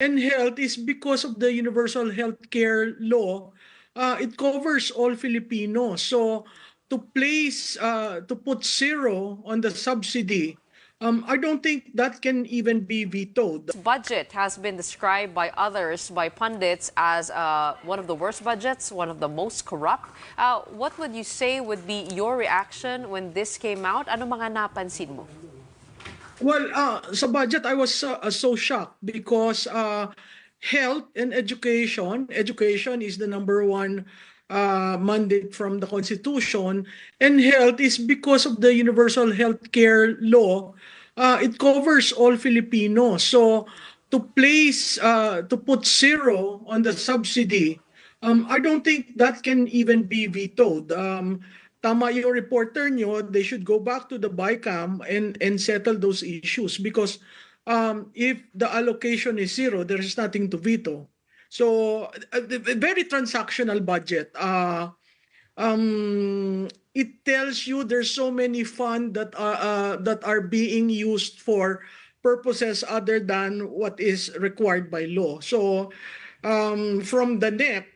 and health is because of the universal health care law. It covers all Filipinos. So to put zero on the subsidy, I don't think that can even be vetoed. Budget has been described by others, by pundits, as one of the worst budgets, one of the most corrupt. What would you say would be your reaction when this came out? Ano mga napansin mo? Well, sa budget, I was so shocked because health and education is the number one mandate from the Constitution, and health is because of the universal health care law. It covers all Filipinos. So to put zero on the subsidy, I don't think that can even be vetoed. Tama yung reporter nyo, they should go back to the BICAM and settle those issues because if the allocation is zero, there is nothing to veto. So, a very transactional budget. It tells you there's so many funds that are being used for purposes other than what is required by law. So, from the NEP,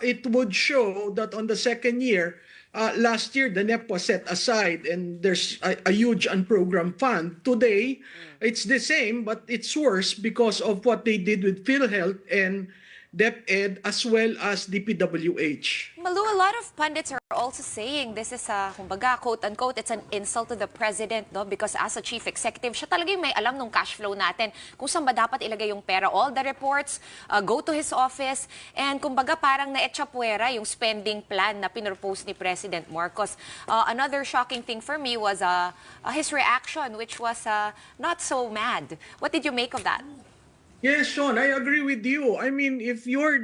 it would show that on the second year, last year the NEP was set aside and there's a huge unprogrammed fund. Today, it's the same, but it's worse because of what they did with PhilHealth and DepEd as well as DPWH. Malou, a lot of pundits are also saying this is a, kumbaga, quote-unquote, it's an insult to the president, no? Because as a chief executive, siya talaga yung may alam nung cash flow natin, kung saan ba dapat ilagay yung pera. All the reports go to his office, and kumbaga parang naetsapuera yung spending plan na pinropose ni President Marcos. Another shocking thing for me was his reaction, which was not so mad. What did you make of that? Yes, Sean, I agree with you. I mean, if you're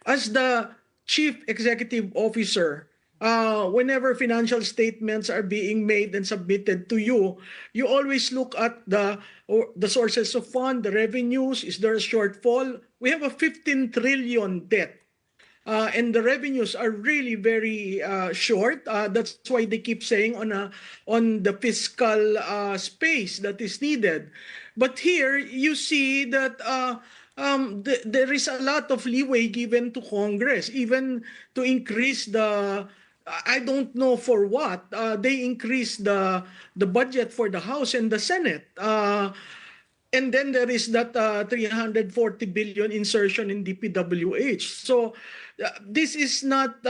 as the chief executive officer, whenever financial statements are being made and submitted to you, you always look at the sources of fund, the revenues. Is there a shortfall? We have a 15 trillion debt. And the revenues are really very short. That's why they keep saying on the fiscal space that is needed. But here you see that there is a lot of leeway given to Congress, even to increase the. I don't know for what they increase the budget for the House and the Senate. And then there is that 340 billion insertion in DPWH. So this is not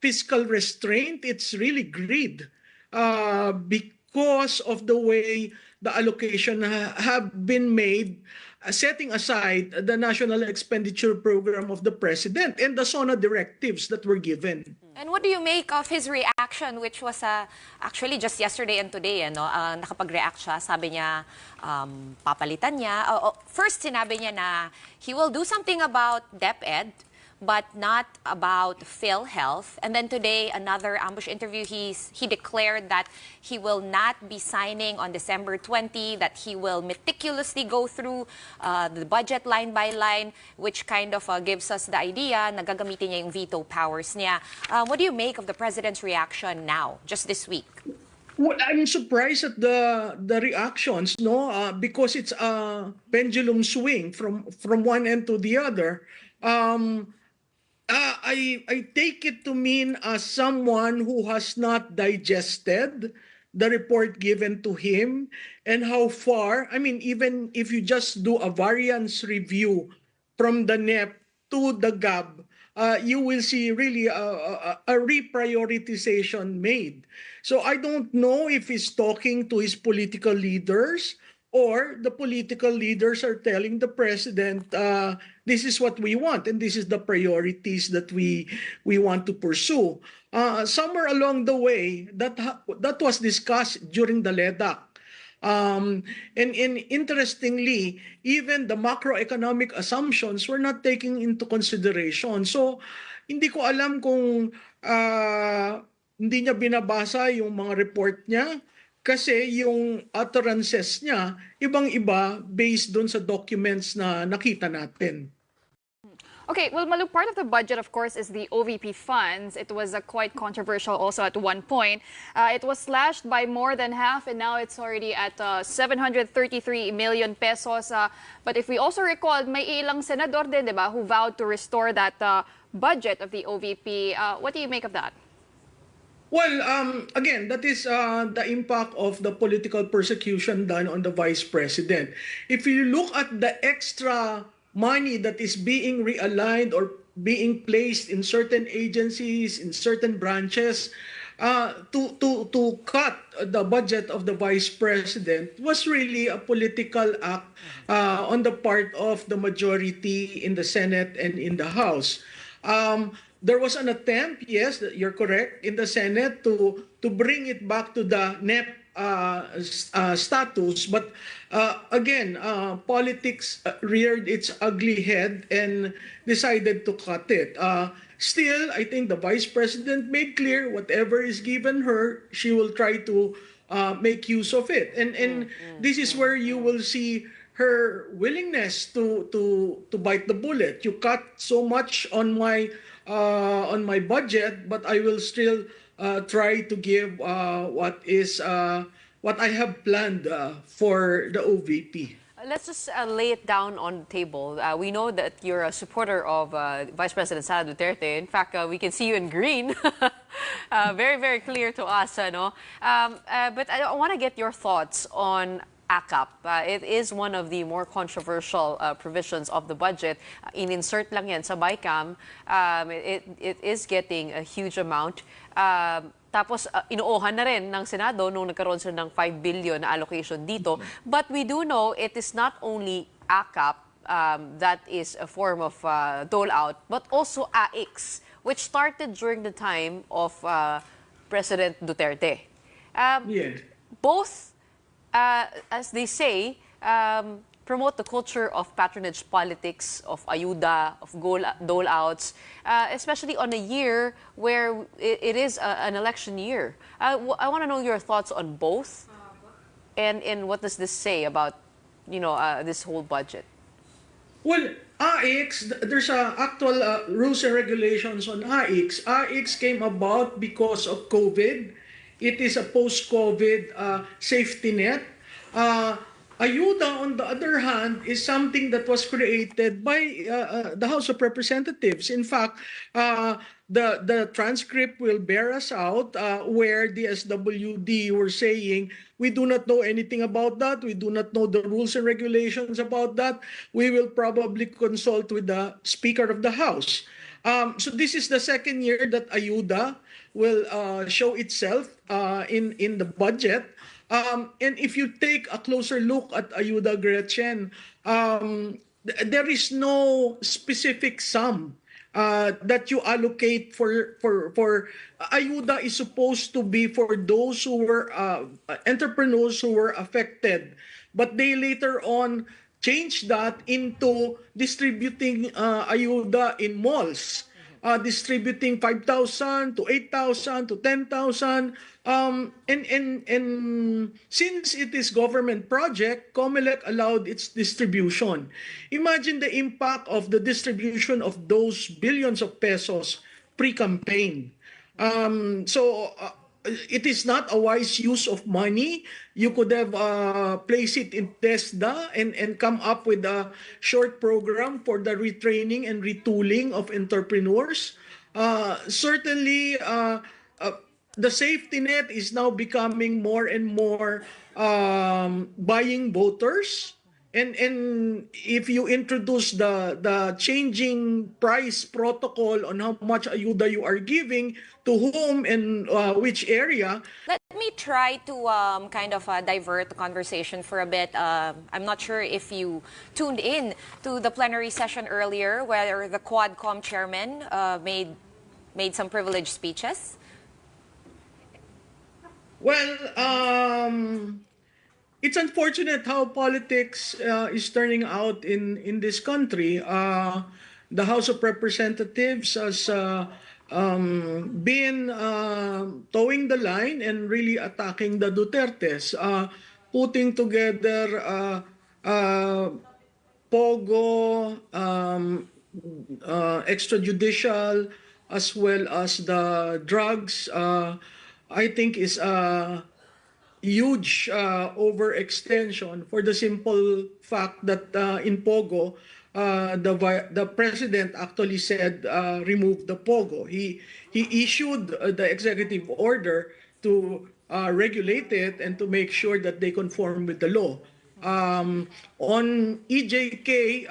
fiscal restraint, it's really greed because of the way the allocation have been made, setting aside the national expenditure program of the president and the SONA directives that were given. And what do you make of his reaction, which was actually just yesterday and today, nakapag-react siya, sabi niya, papalitan niya. First, sinabi niya na he will do something about DepEd, but not about PhilHealth. And then today, another ambush interview, he declared that he will not be signing on December 20, that he will meticulously go through the budget line by line, which kind of gives us the idea na gagamitin niya yung veto powers niya. What do you make of the president's reaction now, just this week? Well, I'm surprised at the reactions, no, because it's a pendulum swing from one end to the other. I take it to mean someone who has not digested the report given to him and how far. I mean, even if you just do a variance review from the NEP to the GAB, you will see really a reprioritization made. So I don't know if he's talking to his political leaders or the political leaders are telling the president, this is what we want and this is the priorities that we want to pursue. Somewhere along the way, that was discussed during the LEDAC. And interestingly, even the macroeconomic assumptions were not taken into consideration. So, hindi ko alam kung hindi niya binabasa yung mga report niya kasi yung utterances niya, ibang-iba based doon sa documents na nakita natin. Okay, well, Malu, part of the budget, of course, is the OVP funds. It was quite controversial also at one point. It was slashed by more than half, and now it's already at 733 million pesos. But if we also recall, may ilang senador din, di ba, who vowed to restore that budget of the OVP. What do you make of that? Well, again, that is the impact of the political persecution done on the vice president. If you look at the extra money that is being realigned or being placed in certain agencies, in certain branches, to cut the budget of the vice president was really a political act on the part of the majority in the Senate and in the House. There was an attempt, yes, you're correct, in the Senate to bring it back to the NEP status. But again, politics reared its ugly head and decided to cut it. Still, I think the vice president made clear whatever is given her, she will try to make use of it. And this is where you will see her willingness to bite the bullet. You cut so much on my budget, but I will still try to give what I have planned for the OVP. Let's just lay it down on the table. We know that you're a supporter of Vice President Sara Duterte. In fact, we can see you in green. Very, very clear to us. But I want to get your thoughts on AKAP. It is one of the more controversial provisions of the budget. In-insert lang yan sa BICAM. It is getting a huge amount. Tapos, inuohan na rin ng Senado nung nagkaroon sila ng 5 billion na allocation dito. But we do know it is not only AKAP that is a form of dole-out, but also AIX, which started during the time of President Duterte. Yes. Both, as they say, promote the culture of patronage politics, of ayuda, of dole-outs, especially on a year where it is an election year. I want to know your thoughts on both, and what does this say about, this whole budget? Well, AIX, there's actual rules and regulations on AIX. AIX came about because of COVID. It is a post-COVID safety net. Ayuda, on the other hand, is something that was created by the House of Representatives. In fact, the transcript will bear us out where the SWD were saying, we do not know anything about that. We do not know the rules and regulations about that. We will probably consult with the Speaker of the House. So this is the second year that Ayuda will show itself in the budget. And if you take a closer look at Ayuda, Gretchen, there is no specific sum that you allocate for Ayuda is supposed to be for those who were entrepreneurs who were affected, but they later on changed that into distributing Ayuda in malls. Distributing 5,000 to 8,000 to 10,000. And since it is government project, COMELEC allowed its distribution. Imagine the impact of the distribution of those billions of pesos pre-campaign. So it is not a wise use of money. You could have placed it in TESDA and come up with a short program for the retraining and retooling of entrepreneurs. Certainly, the safety net is now becoming more and more buying voters. And if you introduce the changing price protocol on how much ayuda you are giving, to whom and which area. Let me try to kind of divert the conversation for a bit. I'm not sure if you tuned in to the plenary session earlier where the Quadcom chairman made some privileged speeches. Well, it's unfortunate how politics is turning out in this country. The House of Representatives has been towing the line and really attacking the Dutertes, putting together Pogo, extrajudicial as well as the drugs, I think is a huge overextension for the simple fact that in Pogo, the president actually said remove the Pogo. He issued the executive order to regulate it and to make sure that they conform with the law. On EJK,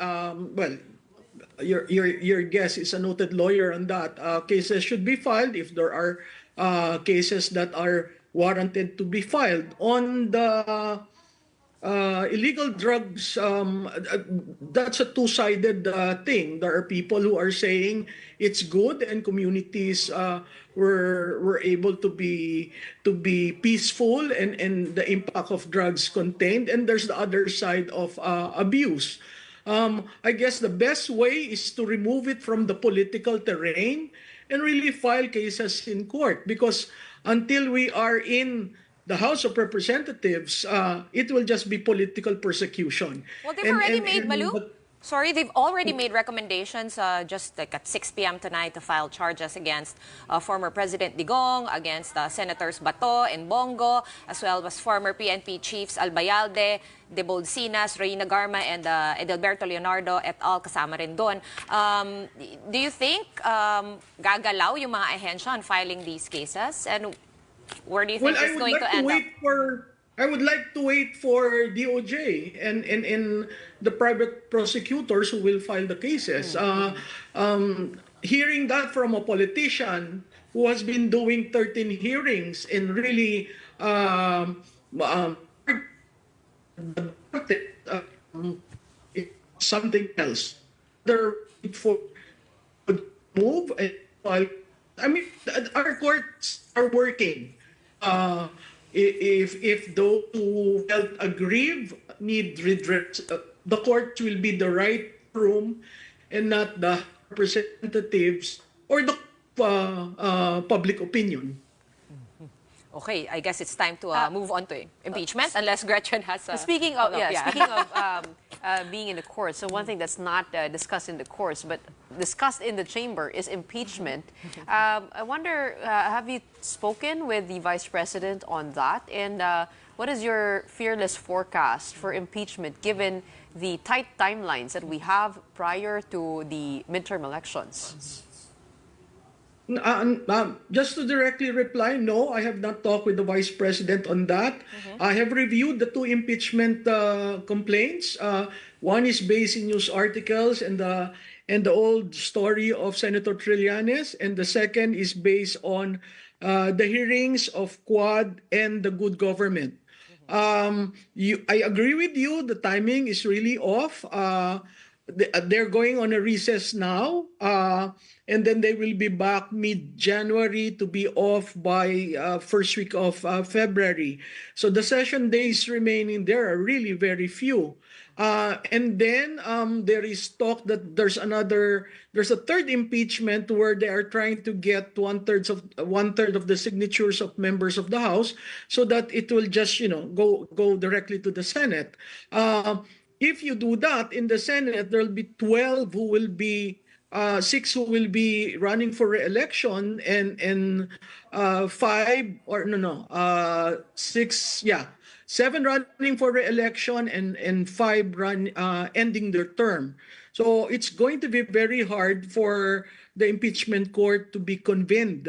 well, your guest is a noted lawyer on that. Cases should be filed if there are cases that are warranted to be filed. On the illegal drugs, that's a two-sided thing. There are people who are saying it's good and communities were able to be peaceful and the impact of drugs contained. And there's the other side of abuse. I guess the best way is to remove it from the political terrain and really file cases in court, because until we are in the House of Representatives, it will just be political persecution. Well, they've already made, Malou, sorry, they've already made recommendations just like at 6 p.m. tonight to file charges against former President Digong, against Senators Bato and Bongo, as well as former PNP chiefs Albayalde, De Bolsinas, Reina Garma, and Edelberto Leonardo et al. Kasama rin doon. Do you think gagalaw yung mga ahensya on filing these cases? And where do you think it's going to end up? I would like to wait for DOJ and the private prosecutors who will file the cases. Hearing that from a politician who has been doing 13 hearings and really something else. They're for move and file. I mean, our courts are working. If those who felt aggrieved need redress, the court will be the right room and not the representatives or the public opinion. Okay, I guess it's time to move on to impeachment, unless Gretchen has. Speaking of being in the courts, so one thing that's not discussed in the courts but discussed in the chamber is impeachment. I wonder, have you spoken with the Vice President on that? And what is your fearless forecast for impeachment given the tight timelines that we have prior to the midterm elections? Just to directly reply, no, I have not talked with the Vice President on that. I have reviewed the two impeachment complaints. One is based in news articles and the old story of Senator Trillanes, and the second is based on the hearings of Quad and the good government. I agree with you, the timing is really off. They're going on a recess now, and then they will be back mid-January to be off by first week of February. So the session days remaining there are really very few. And then there is talk that there's a third impeachment where they are trying to get one third of the signatures of members of the House so that it will just go directly to the Senate. If you do that in the Senate, there will be 12 who will be 6 who will be running for re-election and 7 running for re-election and 5 ending their term. So it's going to be very hard for the impeachment court to be convened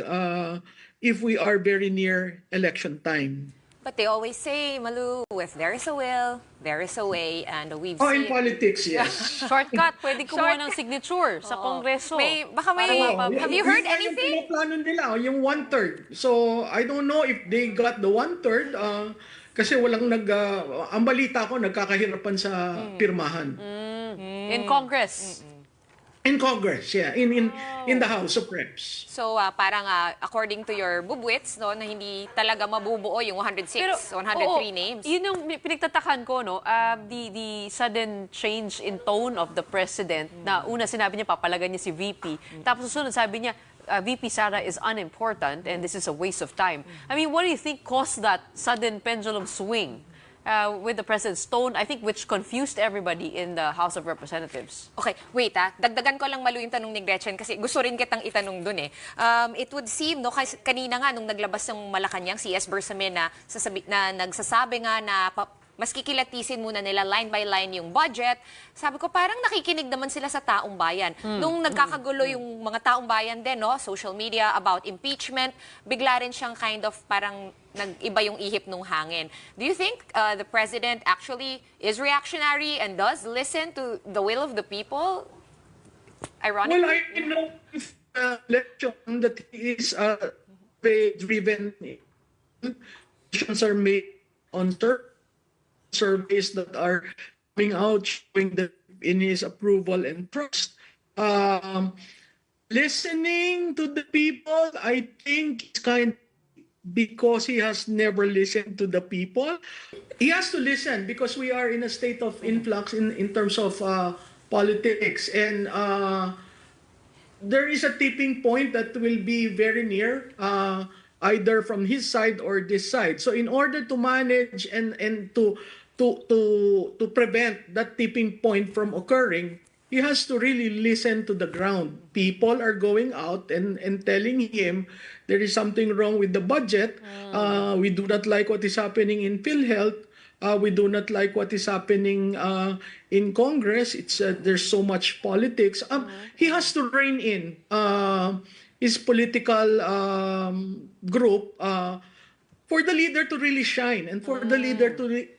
if we are very near election time. But they always say, Malou, if there is a will, there is a way, and we've in seen... politics, yes. Shortcut, pwede kumuha ng signature sa Kongreso. Have you heard anything? Yung plano nila, yung 1/3. So, I don't know if they got the 1/3 kasi walang ang balita ko, nagkakahirapan sa pirmahan. In Congress. In Congress, yeah. In the House of Reps. So, parang according to your bubwits, no, na hindi talaga mabubuo yung 106, 103 names. Yun yung pinagtatakan ko, no? The sudden change in tone of the president na una sinabi niya papalagan niya si VP. Tapos susunod sabi niya, VP Sara is unimportant and this is a waste of time. I mean, what do you think caused that sudden pendulum swing with the president's tone, I think, which confused everybody in the House of Representatives. Okay, wait dagdagan ko lang Malu yung tanong ni Gretchen kasi gusto rin kitang itanong dun eh. It would seem, no, kasi kanina nga nung naglabas ng Malacanang, si S. Bersamin na nagsasabi nga na mas kikilatisin muna nila line by line yung budget. Sabi ko, parang nakikinig naman sila sa taong bayan. Nung nagkakagulo yung mga taong bayan din, no, social media about impeachment, bigla rin siyang kind of parang nag-iba yung ihip nung hangin. Do you think the president actually is reactionary and does listen to the will of the people? Ironically? Well, I know if election that he is driven. Decisions are made on surveys that are coming out showing that in his approval and trust. Listening to the people, I think it's kind of because he has never listened to the people. He has to listen because we are in a state of influx in terms of politics. And there is a tipping point that will be very near, either from his side or this side. So in order to manage and to prevent that tipping point from occurring, he has to really listen to the ground. People are going out and telling him there is something wrong with the budget. We do not like what is happening in PhilHealth. We do not like what is happening in Congress. There's so much politics. He has to rein in his political group for the leader to really shine and for the leader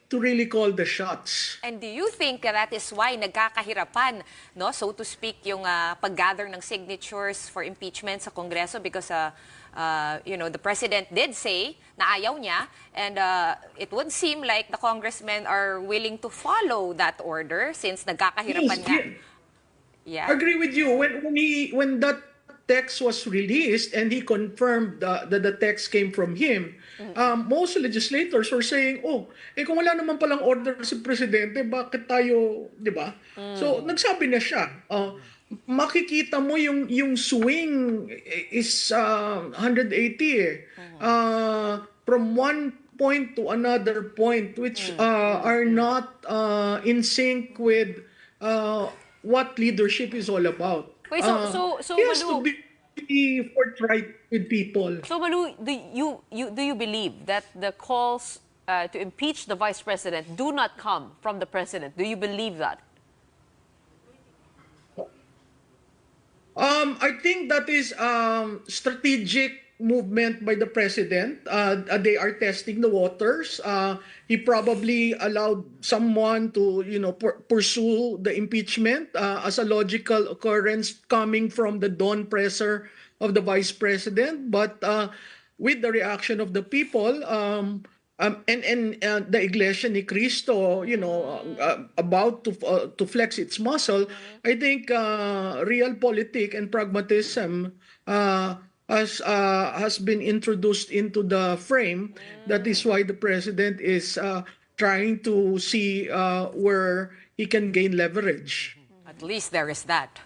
to really call the shots. And do you think that is why nagkakahirapan, no, so to speak, yung pag-gather ng signatures for impeachment sa Kongreso because the president did say na ayaw niya and it would seem like the congressmen are willing to follow that order since nagkakahirapan nga. Yeah. I agree with you. When that text was released and he confirmed that the text came from him, most legislators were saying, kung wala naman palang order si presidente, bakit tayo, di ba? So, nagsabi na siya. Makikita mo yung swing is 180 eh. From one point to another point, which are not in sync with what leadership is all about. Wait, so he has Malou, to be forthright with people. So Malou, do you believe that the calls to impeach the vice president do not come from the president? Do you believe that? I think that is strategic movement by the president. They are testing the waters. He probably allowed someone to, pursue the impeachment as a logical occurrence coming from the dawn presser of the vice president. But with the reaction of the people, and the Iglesia ni Cristo, about to flex its muscle, I think realpolitik and pragmatism has been introduced into the frame. That is why the president is trying to see where he can gain leverage. At least there is that.